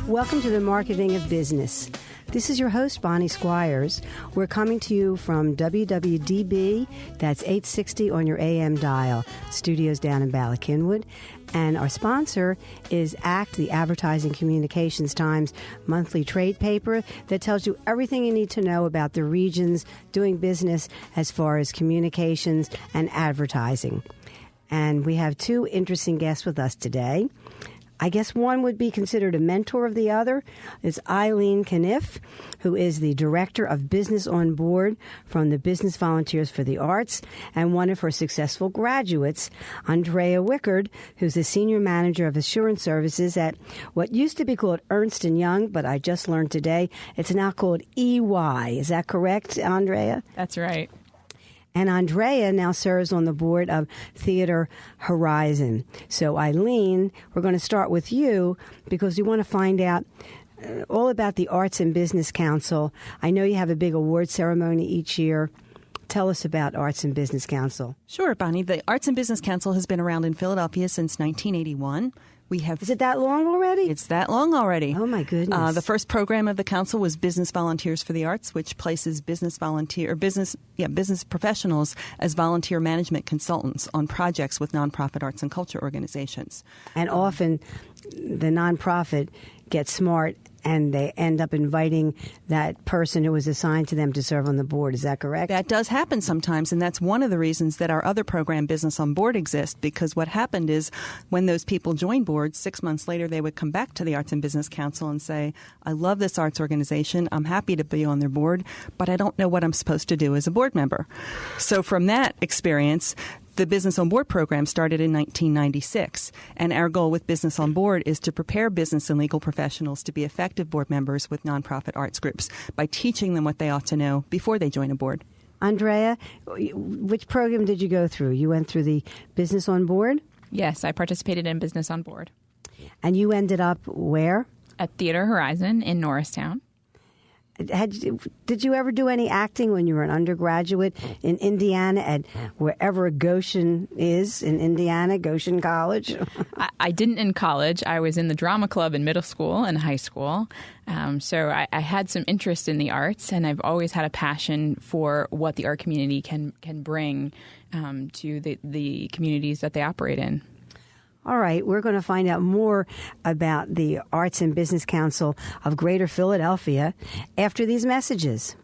Welcome to the Marketing of Business. This is your host, Bonnie Squires. We're coming to you from WWDB, that's 860 on your AM dial, studios down in Bala Cynwyd. And our sponsor is ACT, the Advertising Communications Times monthly trade paper that tells you everything you need to know about the regions doing business as far as communications and advertising. And we have two interesting guests with us today. I guess one would be considered a mentor of the other. It's Eileen Cunniffe, who is the Director of Business on Board from the Business Volunteers for the Arts, and one of her successful graduates, Andrea Wikred, who's the Senior Manager of Assurance Services at what used to be called Ernst & Young, but I just learned today it's now called EY. Is that correct, Andrea? That's right. And Andrea now serves on the board of Theater Horizon. So, Eileen, we're going to start with you because we want to find out all about the Arts and Business Council. I know you have a big award ceremony each year. Tell us about Arts and Business Council. Sure, Bonnie. The Arts and Business Council has been around in Philadelphia since 1981. Is it that long already? It's that long already. Oh, my goodness. The first program of the council was Business Volunteers for the Arts, which places business professionals as volunteer management consultants on projects with nonprofit arts and culture organizations. And often the nonprofit gets smart and they end up inviting that person who was assigned to them to serve on the board. Is that correct? That does happen sometimes, and that's one of the reasons that our other program, Business on Board, exists, because what happened is when those people joined boards, 6 months later they would come back to the Arts and Business Council and say, I love this arts organization, I'm happy to be on their board, but I don't know what I'm supposed to do as a board member. So from that experience, the Business on Board program started in 1996, and our goal with Business on Board is to prepare business and legal professionals to be effective board members with nonprofit arts groups by teaching them what they ought to know before they join a board. Andrea, which program did you go through? You went through the Business on Board? Yes, I participated in Business on Board. And you ended up where? At Theater Horizon in Norristown. Did you ever do any acting when you were an undergraduate in Indiana at wherever Goshen is in Indiana, Goshen College? I didn't in college. I was in the drama club in middle school and high school. So I had some interest in the arts, and I've always had a passion for what the art community can bring to the communities that they operate in. All right, we're going to find out more about the Arts and Business Council of Greater Philadelphia after these messages.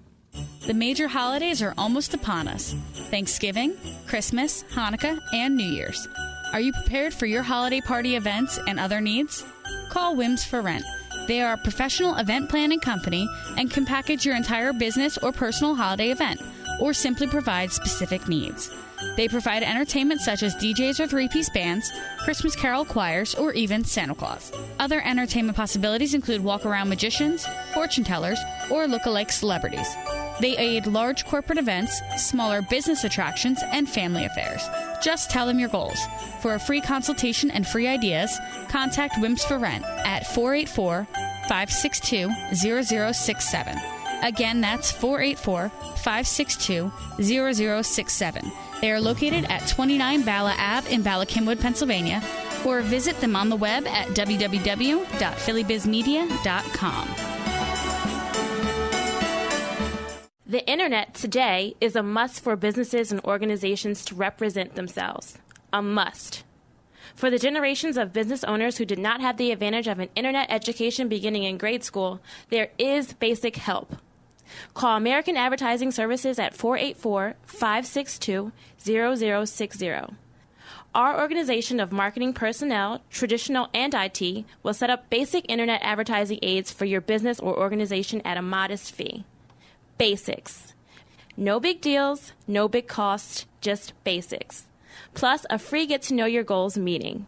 The major holidays are almost upon us. Thanksgiving, Christmas, Hanukkah, and New Year's. Are you prepared for your holiday party events and other needs? Call Whims for Rent. They are a professional event planning company and can package your entire business or personal holiday event, or simply provide specific needs. They provide entertainment such as DJs or three-piece bands, Christmas carol choirs, or even Santa Claus. Other entertainment possibilities include walk-around magicians, fortune tellers, or look-alike celebrities. They aid large corporate events, smaller business attractions, and family affairs. Just tell them your goals. For a free consultation and free ideas, contact Whims for Rent at 484-562-0067. Again, that's 484-562-0067. They are located at 29 Bala Ave in Bala Cynwyd, Pennsylvania, or visit them on the web at www.phillybizmedia.com. The Internet today is a must for businesses and organizations to represent themselves. A must. For the generations of business owners who did not have the advantage of an Internet education beginning in grade school, there is basic help. Call American Advertising Services at 484-562-0060. Our organization of marketing personnel, traditional and IT, will set up basic Internet advertising aids for your business or organization at a modest fee. Basics. No big deals, no big costs, just basics. Plus a free get-to-know-your-goals meeting.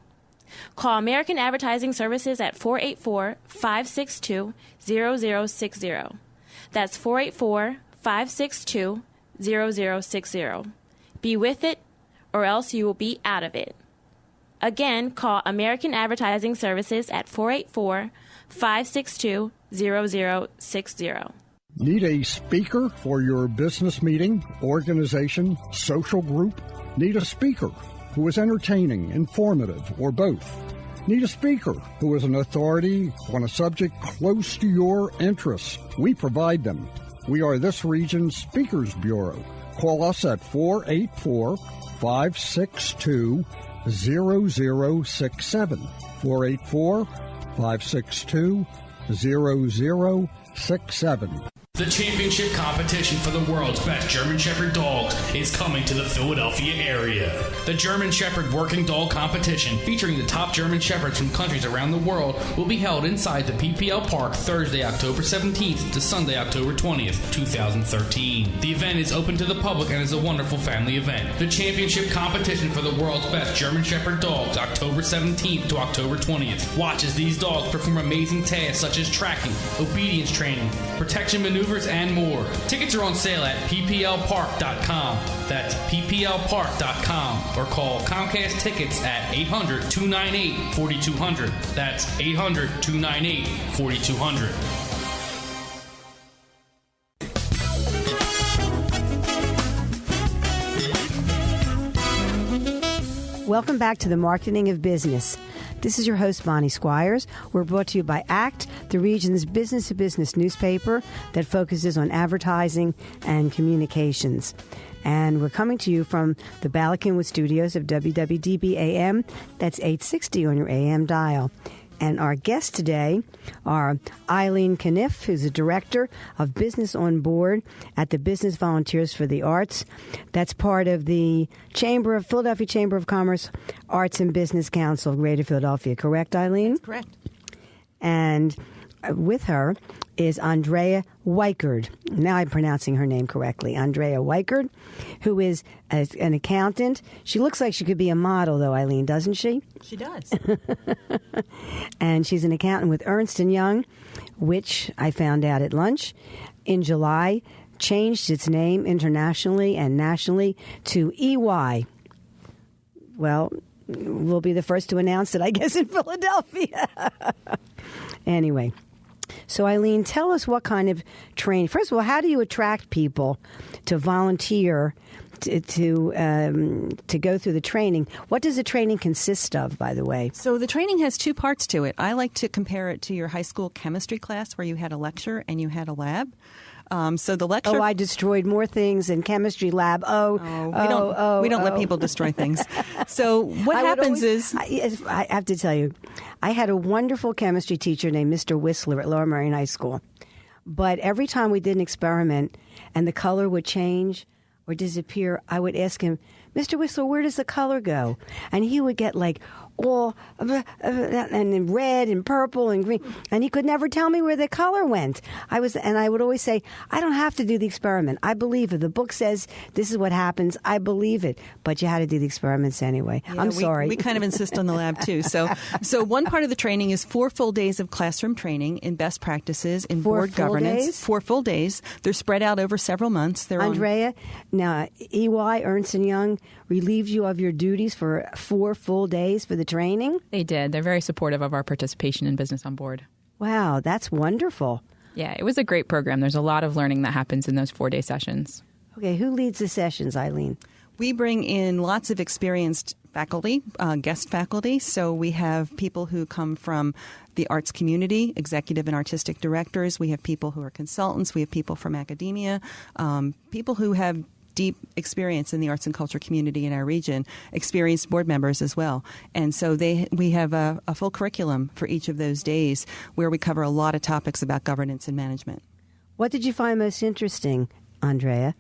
Call American Advertising Services at 484-562-0060. That's 484-562-0060. Be with it, or else you will be out of it. Again, call American Advertising Services at 484-562-0060. Need a speaker for your business meeting, organization, social group? Need a speaker who is entertaining, informative, or both? Need a speaker who is an authority on a subject close to your interests? We provide them. We are this region's Speakers Bureau. Call us at 484-562-0067. 484-562-0067. The championship competition for the world's best German Shepherd dogs is coming to the Philadelphia area. The German Shepherd Working Dog Competition, featuring the top German Shepherds from countries around the world, will be held inside the PPL Park Thursday, October 17th to Sunday, October 20th, 2013. The event is open to the public and is a wonderful family event. The championship competition for the world's best German Shepherd dogs, October 17th to October 20th. Watch as these dogs perform amazing tasks such as tracking, obedience training, protection maneuvers, and more. Tickets are on sale at pplpark.com. That's pplpark.com, or call Comcast Tickets at 800-298-4200. That's 800-298-4200. Welcome back to the Marketing of Business. This is your host, Bonnie Squires. We're brought to you by ACT, the region's business-to-business newspaper that focuses on advertising and communications. And we're coming to you from the Bala Cynwyd studios of WWDB AM. That's 860 on your AM dial. And our guests today are Eileen Cunniffe, who's the Director of Business on Board at the Business Volunteers for the Arts. That's part of the Philadelphia Chamber of Commerce Arts and Business Council of Greater Philadelphia. Correct, Eileen? That's correct. And with her is Andrea Wikred. Now I'm pronouncing her name correctly. Andrea Wikred, who is an accountant. She looks like she could be a model, though, Eileen, doesn't she? She does. And she's an accountant with Ernst & Young, which I found out at lunch in July, changed its name internationally and nationally to EY. Well, we'll be the first to announce it, I guess, in Philadelphia. Anyway. So, Eileen, tell us what kind of training. First of all, how do you attract people to volunteer to go through the training? What does the training consist of, by the way? So the training has two parts to it. I like to compare it to your high school chemistry class where you had a lecture and you had a lab. So the lecture. Oh, I destroyed more things in chemistry lab. We don't let people destroy things. So what happens is, I have to tell you, I had a wonderful chemistry teacher named Mr. Whistler at Lower Merion High School. But every time we did an experiment and the color would change or disappear, I would ask him, Mr. Whistler, where does the color go? And he would get like all and red and purple and green, and he could never tell me where the color went. I would always say, I don't have to do the experiment. I believe it. The book says this is what happens. I believe it. But you had to do the experiments anyway. Yeah, I'm sorry. We kind of insist on the lab too. So one part of the training is 4 full days of classroom training in best practices in board governance. Days? 4 full days. They're spread out over several months. Andrea, now EY, Ernst & Young, relieved you of your duties for 4 full days for the training? They did. They're very supportive of our participation in Business on Board. Wow, that's wonderful. Yeah, it was a great program. There's a lot of learning that happens in those 4-day sessions. Okay, who leads the sessions, Eileen? We bring in lots of experienced faculty, guest faculty. So we have people who come from the arts community, executive and artistic directors. We have people who are consultants. We have people from academia, people who have deep experience in the arts and culture community in our region, experienced board members as well. And so we have a full curriculum for each of those days where we cover a lot of topics about governance and management. What did you find most interesting, Andrea?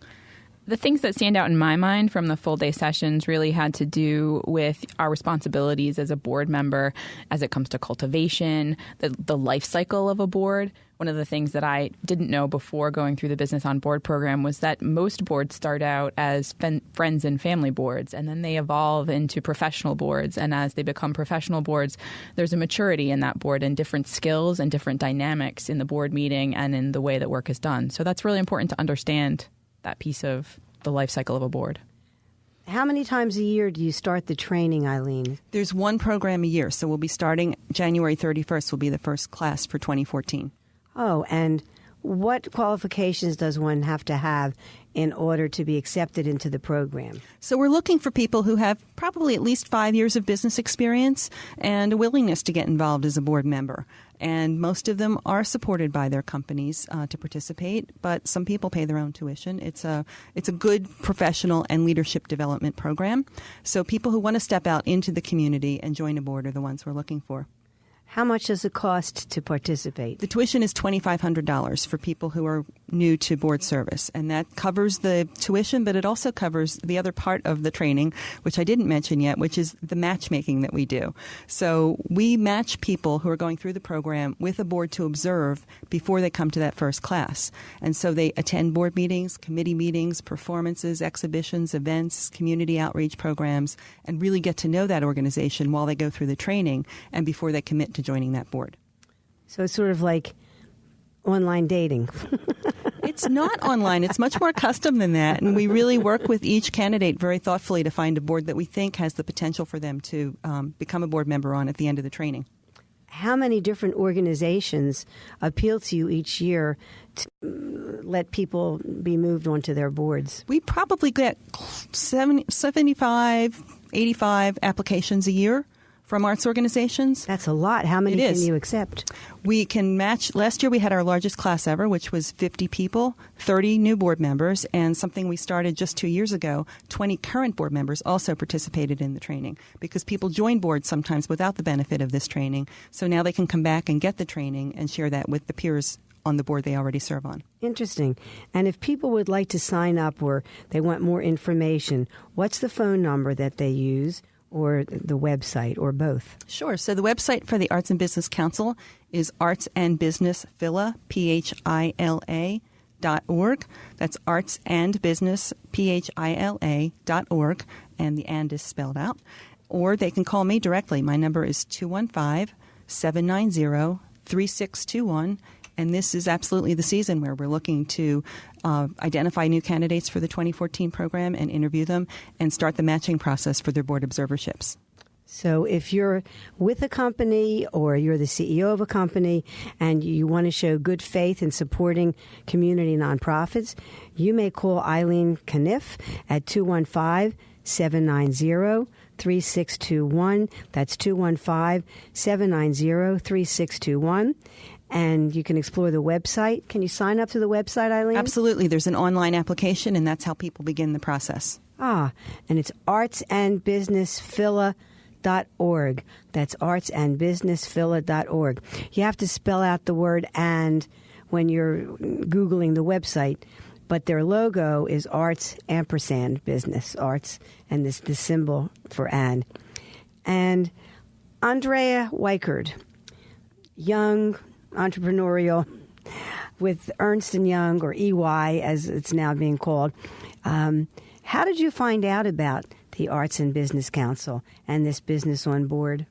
The things that stand out in my mind from the full day sessions really had to do with our responsibilities as a board member as it comes to cultivation, the life cycle of a board. One of the things that I didn't know before going through the Business on Board program was that most boards start out as friends and family boards, and then they evolve into professional boards. And as they become professional boards, there's a maturity in that board and different skills and different dynamics in the board meeting and in the way that work is done. So that's really important to understand that piece of the life cycle of a board. How many times a year do you start the training, Eileen? There's one program a year, so we'll be starting January 31st will be the first class for 2014. Oh, and what qualifications does one have to have in order to be accepted into the program? So we're looking for people who have probably at least 5 years of business experience and a willingness to get involved as a board member. And most of them are supported by their companies to participate, but some people pay their own tuition. It's a good professional and leadership development program. So people who want to step out into the community and join a board are the ones we're looking for. How much does it cost to participate? The tuition is $2,500 for people who are new to board service, and that covers the tuition, but it also covers the other part of the training, which I didn't mention yet, which is the matchmaking that we do. So we match people who are going through the program with a board to observe before they come to that first class. And so they attend board meetings, committee meetings, performances, exhibitions, events, community outreach programs, and really get to know that organization while they go through the training and before they commit to joining that board. So it's sort of like online dating. It's not online. It's much more custom than that. And we really work with each candidate very thoughtfully to find a board that we think has the potential for them to become a board member on at the end of the training. How many different organizations appeal to you each year to let people be moved onto their boards? We probably get 75, 85 applications a year from arts organizations. That's a lot. How many can you accept? We can match. Last year we had our largest class ever, which was 50 people, 30 new board members, and something we started just 2 years ago, 20 current board members also participated in the training because people join boards sometimes without the benefit of this training. So now they can come back and get the training and share that with the peers on the board they already serve on. Interesting. And if people would like to sign up or they want more information, what's the phone number that they use? Or the website, or both? Sure. So the website for the Arts and Business Council is artsandbusinessphila, PHILA.org. That's artsandbusiness.PHILA.org, and the and is spelled out. Or they can call me directly. My number is 215-790-3621. And this is absolutely the season where we're looking to identify new candidates for the 2014 program and interview them and start the matching process for their board observerships. So if you're with a company or you're the CEO of a company and you want to show good faith in supporting community nonprofits, you may call Eileen Cunniffe at 215-790-3621. That's 215-790-3621. And you can explore the website. Can you sign up to the website, Eileen? Absolutely. There's an online application, and that's how people begin the process. And it's artsandbusinessphila.org. That's artsandbusinessphila.org. You have to spell out the word "and" when you're Googling the website, but their logo is Arts ampersand Business, Arts, and this the symbol for "and." And Andrea Wikred, young, entrepreneurial, with Ernst & Young, or EY as it's now being called. How did you find out about the Arts and Business Council and this business on board?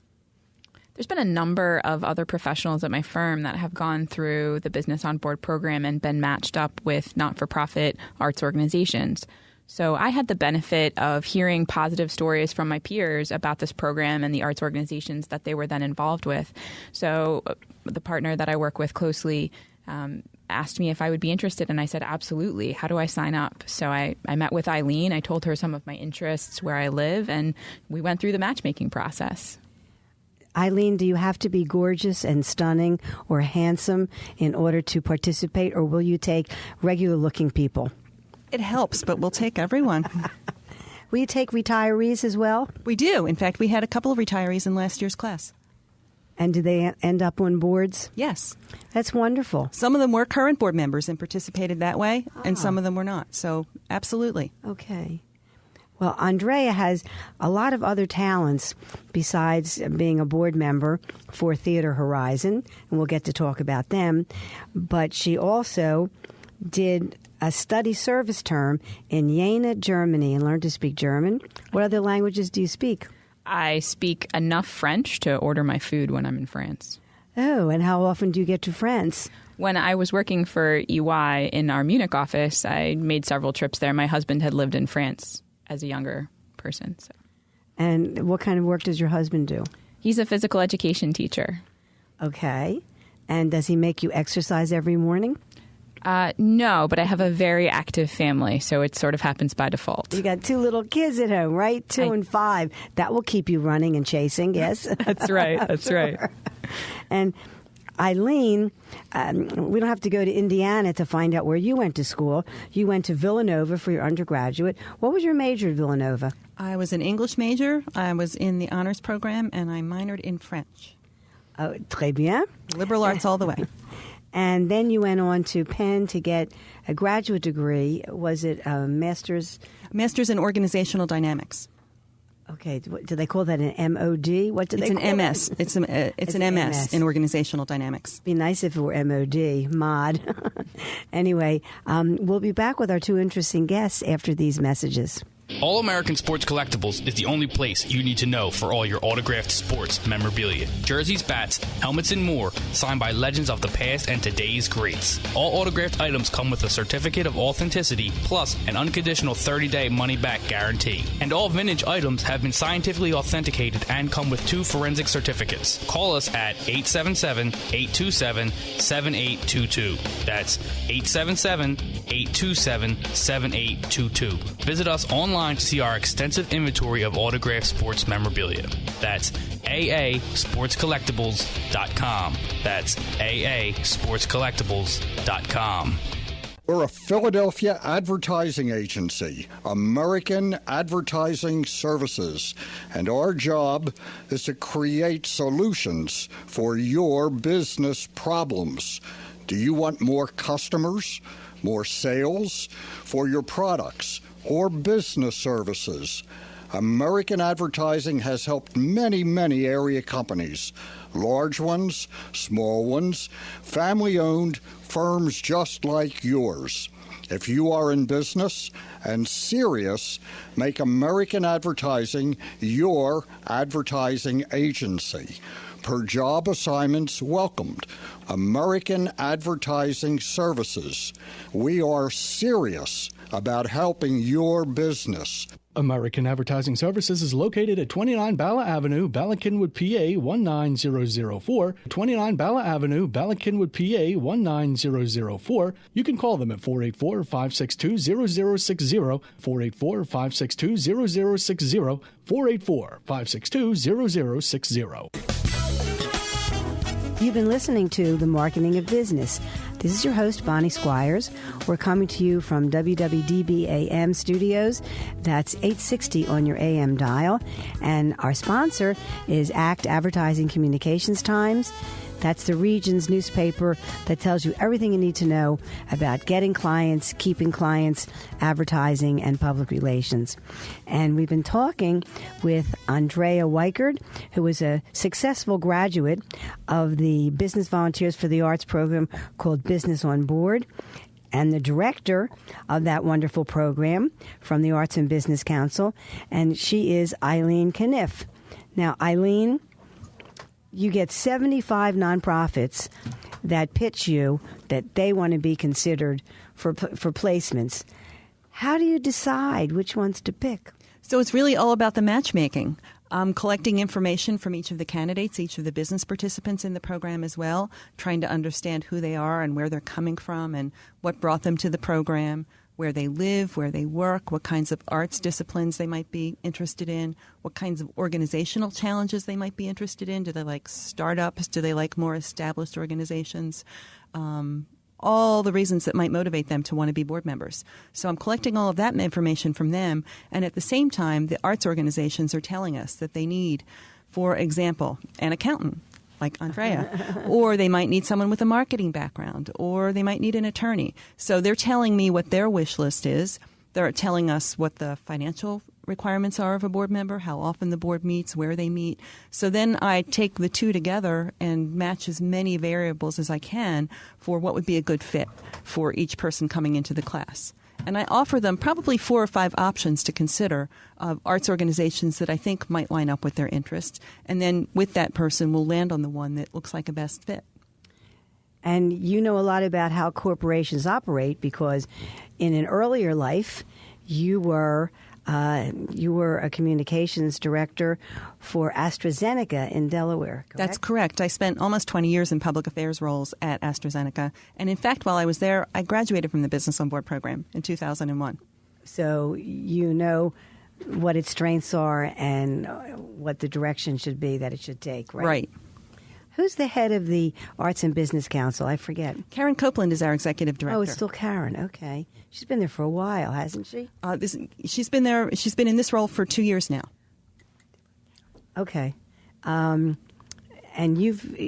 There's been a number of other professionals at my firm that have gone through the Business on Board program and been matched up with not-for-profit arts organizations. So I had the benefit of hearing positive stories from my peers about this program and the arts organizations that they were then involved with. So the partner that I work with closely asked me if I would be interested, and I said, absolutely. How do I sign up? So I met with Eileen. I told her some of my interests, where I live, and we went through the matchmaking process. Eileen, do you have to be gorgeous and stunning or handsome in order to participate, or will you take regular-looking people? It helps, but we'll take everyone. Will you take retirees as well? We do. In fact, we had a couple of retirees in last year's class. And do they end up on boards? Yes. That's wonderful. Some of them were current board members and participated that way, and some of them were not. So, absolutely. Okay. Well, Andrea has a lot of other talents besides being a board member for Theater Horizon, and we'll get to talk about them. But she also did a study service term in Jena, Germany, and learned to speak German. What other languages do you speak? I speak enough French to order my food when I'm in France. Oh, and how often do you get to France? When I was working for EY in our Munich office, I made several trips there. My husband had lived in France as a younger person. So. And what kind of work does your husband do? He's a physical education teacher. Okay. And does he make you exercise every morning? No, but I have a very active family, so it sort of happens by default. You got 2 little kids at home, right? 2 and 5. That will keep you running and chasing, yes? That's right. That's right. And Eileen, we don't have to go to Indiana to find out where you went to school. You went to Villanova for your undergraduate. What was your major at Villanova? I was an English major. I was in the honors program, and I minored in French. Oh, très bien. Liberal arts all the way. And then you went on to Penn to get a graduate degree. Was it a master's? Master's in organizational dynamics. Okay. Do they call that an MOD? What do they call an MS. It's an MS in organizational dynamics. Be nice if it were MOD, mod. Anyway, we'll be back with our 2 interesting guests after these messages. All American Sports Collectibles is the only place you need to know for all your autographed sports memorabilia. Jerseys, bats, helmets, and more, signed by legends of the past and today's greats. All autographed items come with a certificate of authenticity, plus an unconditional 30-day money-back guarantee. And all vintage items have been scientifically authenticated and come with 2 forensic certificates. Call us at 877-827-7822. That's 877-827-7822. Visit us online to see our extensive inventory of autographed sports memorabilia. That's aasportscollectibles.com. That's aasportscollectibles.com. We're a Philadelphia advertising agency, American Advertising Services, and our job is to create solutions for your business problems. Do you want more customers, more sales for your products or business services? American Advertising has helped many, many area companies, large ones, small ones, family-owned firms just like yours. If you are in business and serious, make American Advertising your advertising agency. Per job assignments welcomed. American Advertising Services. We are serious about helping your business. American Advertising Services is located at 29 Bala Avenue, Ballackinwood, PA 19004. 29 Bala Avenue, Ballackinwood, PA 19004. You can call them at 484-562-0060, 484-562-0060, 484-562-0060. You've been listening to The Marketing of Business. This is your host, Bonnie Squires. We're coming to you from WWDB AM studios. That's 860 on your AM dial. And our sponsor is ACT Advertising Communications Times. That's the region's newspaper that tells you everything you need to know about getting clients, keeping clients, advertising, and public relations. And we've been talking with Andrea Wikred, who is a successful graduate of the Business Volunteers for the Arts program called Business on Board, and the director of that wonderful program from the Arts and Business Council. And she is Eileen Cunniffe. Now, Eileen, you get 75 nonprofits that pitch you that they want to be considered for placements. How do you decide which ones to pick? So it's really all about the matchmaking. Collecting information from each of the candidates, each of the business participants in the program as well, trying to understand who they are and where they're coming from and what brought them to the program, where they live, where they work, what kinds of arts disciplines they might be interested in, what kinds of organizational challenges they might be interested in. Do they like startups? Do they like more established organizations? All the reasons that might motivate them to want to be board members. So I'm collecting all of that information from them. And at the same time, the arts organizations are telling us that they need, for example, an accountant, like Andrea, or they might need someone with a marketing background, or they might need an attorney. So they're telling me what their wish list is. They're telling us what the financial requirements are of a board member, how often the board meets, where they meet. So then I take the two together and match as many variables as I can for what would be a good fit for each person coming into the class. And I offer them probably 4 or 5 options to consider of arts organizations that I think might line up with their interests. And then with that person, we'll land on the one that looks like a best fit. And you know a lot about how corporations operate because in an earlier life, you were You were a communications director for AstraZeneca in Delaware, correct? That's correct. I spent almost 20 years in public affairs roles at AstraZeneca. And in fact, while I was there, I graduated from the Business on Board program in 2001. So you know what its strengths are and what the direction should be that it should take, right? Right. Who's the head of the Arts and Business Council? I forget. Karen Copeland is our executive director. Oh, it's still Karen. Okay. She's been there for a while, hasn't she? She's been there. She's been in this role for 2 years now. Okay. And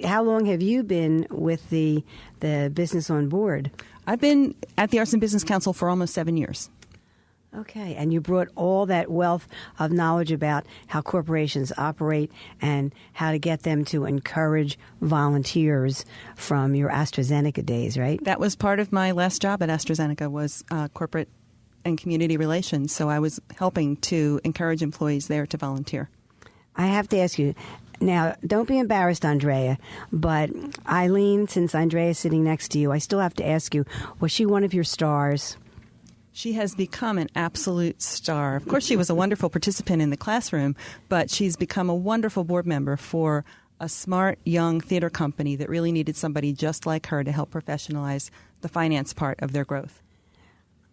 how long have you been with the Business on Board? I've been at the Arts and Business Council for almost 7 years. Okay, and you brought all that wealth of knowledge about how corporations operate and how to get them to encourage volunteers from your AstraZeneca days, right? That was part of my last job at AstraZeneca was corporate and community relations, so I was helping to encourage employees there to volunteer. I have to ask you, now, don't be embarrassed, Andrea, but Eileen, since Andrea's sitting next to you, I still have to ask you, was she one of your stars? She has become an absolute star. Of course, she was a wonderful participant in the classroom, but she's become a wonderful board member for a smart, young theater company that really needed somebody just like her to help professionalize the finance part of their growth.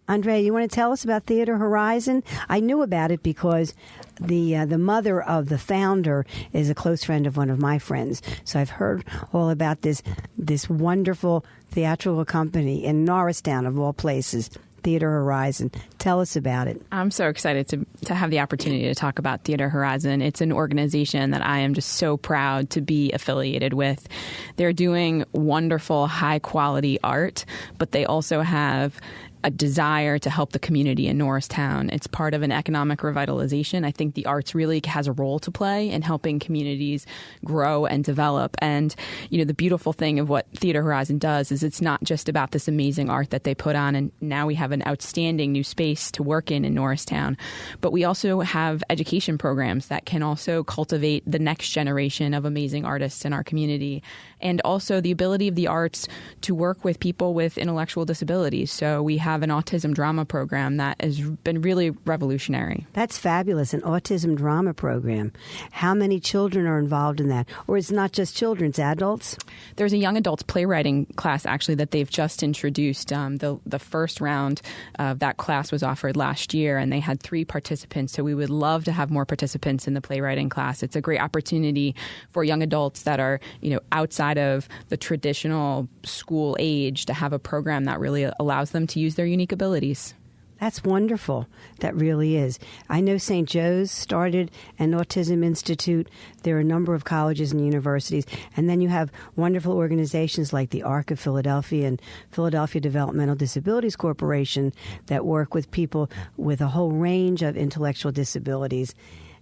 Andrea, you want to tell us about Theater Horizon? I knew about it because the mother of the founder is a close friend of one of my friends. So I've heard all about this wonderful theatrical company in Norristown, of all places. Theater Horizon. Tell us about it. I'm so excited to have the opportunity to talk about Theater Horizon. It's an organization that I am just so proud to be affiliated with. They're doing wonderful, high-quality art, but they also have a desire to help the community in Norristown. It's part of an economic revitalization. I think the arts really has a role to play in helping communities grow and develop. And, you know, the beautiful thing of what Theater Horizon does is it's not just about this amazing art that they put on, and now we have an outstanding new space to work in Norristown, but we also have education programs that can also cultivate the next generation of amazing artists in our community, and also the ability of the arts to work with people with intellectual disabilities. So we have an autism drama program that has been really revolutionary. That's fabulous, an autism drama program. How many children are involved in that? Or it's not just children, it's adults? There's a young adults playwriting class, actually, that they've just introduced. The first round of that class was offered last year, and they had 3 participants. So we would love to have more participants in the playwriting class. It's a great opportunity for young adults that are, you know, outside of the traditional school age to have a program that really allows them to use their unique abilities. That's wonderful. That really is. I know St. Joe's started an autism institute. There are a number of colleges and universities. And then you have wonderful organizations like the ARC of Philadelphia and Philadelphia Developmental Disabilities Corporation that work with people with a whole range of intellectual disabilities.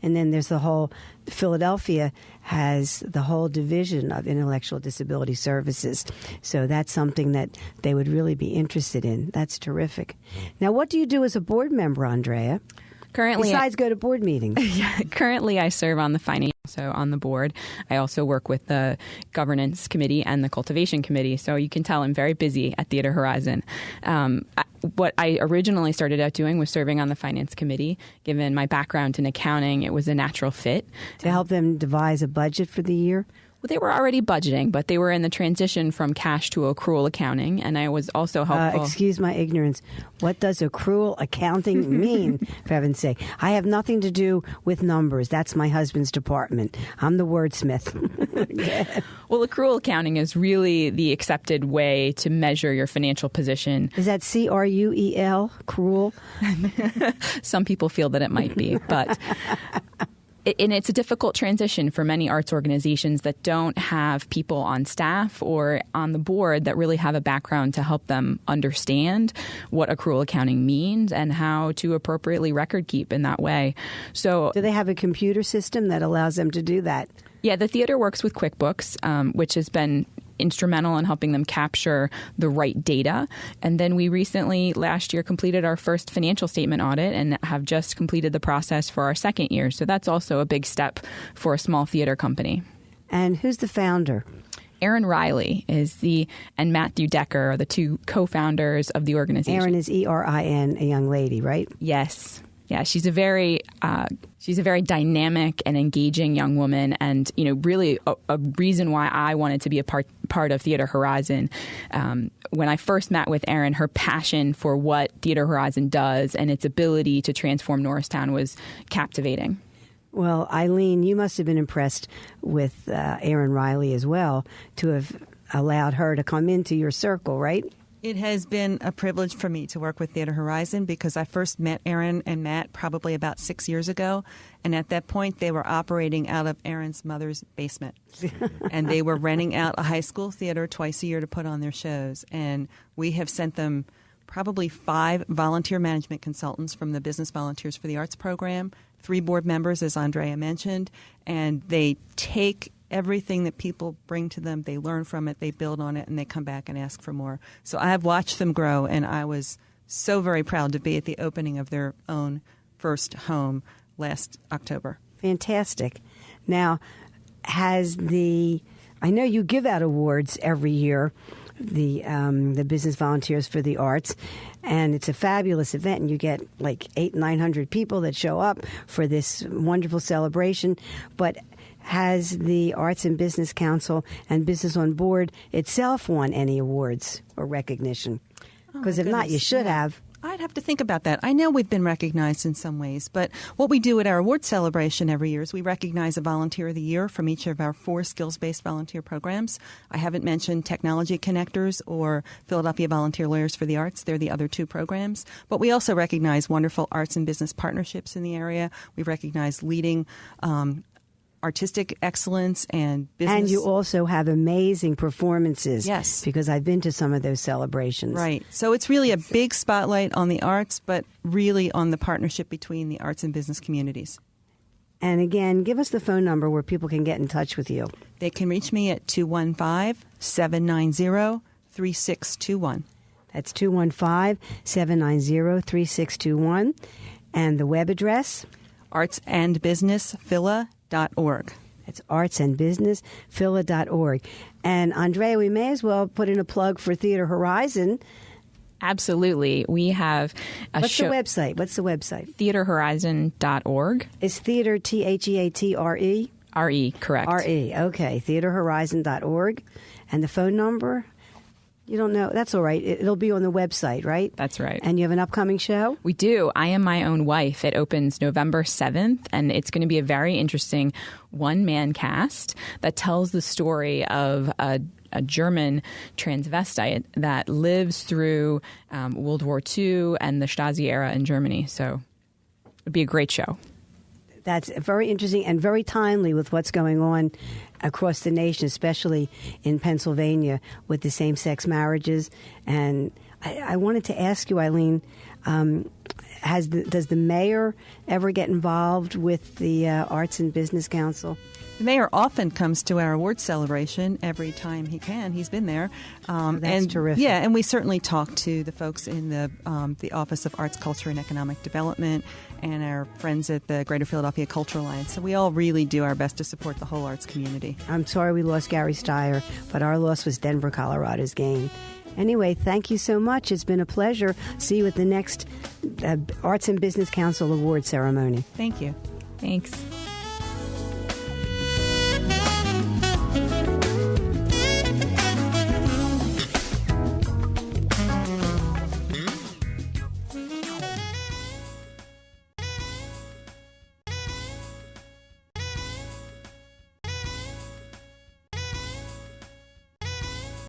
And then there's Philadelphia has the whole division of intellectual disability services. So that's something that they would really be interested in. That's terrific. Now, what do you do as a board member, Andrea? Besides go to board meetings. Currently, I serve on the finance, so on the board. I also work with the governance committee and the cultivation committee. So you can tell I'm very busy at Theater Horizon. What I originally started out doing was serving on the finance committee. Given my background in accounting, it was a natural fit. To help them devise a budget for the year? Well, they were already budgeting, but they were in the transition from cash to accrual accounting, and I was also helpful. Excuse my ignorance. What does accrual accounting mean, for heaven's sake? I have nothing to do with numbers. That's my husband's department. I'm the wordsmith. Well, accrual accounting is really the accepted way to measure your financial position. Is that C-R-U-E-L, cruel? Some people feel that it might be, but... And it's a difficult transition for many arts organizations that don't have people on staff or on the board that really have a background to help them understand what accrual accounting means and how to appropriately record keep in that way. So, do they have a computer system that allows them to do that? Yeah, the theater works with QuickBooks, which has been instrumental in helping them capture the right data. And then we recently, last year, completed our first financial statement audit and have just completed the process for our second year. So that's also a big step for a small theater company. And who's the founder? Erin Riley and Matthew Decker are the 2 co-founders of the organization. Erin is E-R-I-N, a young lady, right? Yes. Yeah, she's a very dynamic and engaging young woman, and really a reason why I wanted to be a part of Theater Horizon. When I first met with Erin, her passion for what Theater Horizon does and its ability to transform Norristown was captivating. Well, Eileen, you must have been impressed with Erin Riley as well to have allowed her to come into your circle, right? It has been a privilege for me to work with Theater Horizon because I first met Erin and Matt probably about 6 years ago. And at that point, they were operating out of Erin's mother's basement. And they were renting out a high school theater twice a year to put on their shows. And we have sent them probably 5 volunteer management consultants from the Business Volunteers for the Arts program, 3 board members, as Andrea mentioned. And they take everything that people bring to them, they learn from it, they build on it, and they come back and ask for more. So I have watched them grow, and I was so very proud to be at the opening of their own first home last October. Fantastic. Now, I know you give out awards every year, the Business Volunteers for the Arts, and it's a fabulous event, and you get like 800-900 people that show up for this wonderful celebration. But has the Arts and Business Council and Business on Board itself won any awards or recognition? Because if not, you should have. I'd have to think about that. I know we've been recognized in some ways, but what we do at our award celebration every year is we recognize a volunteer of the year from each of our 4 skills-based volunteer programs. I haven't mentioned Technology Connectors or Philadelphia Volunteer Lawyers for the Arts. They're the other 2 programs. But we also recognize wonderful arts and business partnerships in the area. We recognize leading artistic excellence and business. And you also have amazing performances. Yes. Because I've been to some of those celebrations. Right. So it's really a big spotlight on the arts, but really on the partnership between the arts and business communities. And again, give us the phone number where people can get in touch with you. They can reach me at 215-790-3621. That's 215-790-3621. And the web address? artsandbusinessphila.org. It's artsandbusinessphila.org. And Andrea, we may as well put in a plug for Theater Horizon. Absolutely. We have a What's the website? theaterhorizon.org. Is theater Theatre? R-E, correct. R-E, okay. theaterhorizon.org. And the phone number? You don't know? That's all right. It'll be on the website, right? That's right. And you have an upcoming show? We do. I Am My Own Wife. It opens November 7th, and it's going to be a very interesting one-man cast that tells the story of a German transvestite that lives through World War II and the Stasi era in Germany. So it'd be a great show. That's very interesting and very timely with what's going on across the nation, especially in Pennsylvania with the same-sex marriages. And I wanted to ask you, Eileen, does the mayor ever get involved with the Arts and Business Council? The mayor often comes to our award celebration every time he can. He's been there. That's terrific. Yeah, and we certainly talk to the folks in the Office of Arts, Culture, and Economic Development and our friends at the Greater Philadelphia Cultural Alliance. So we all really do our best to support the whole arts community. I'm sorry we lost Gary Steyer, but our loss was Denver, Colorado's game. Anyway, thank you so much. It's been a pleasure. See you at the next Arts and Business Council Award ceremony. Thank you. Thanks.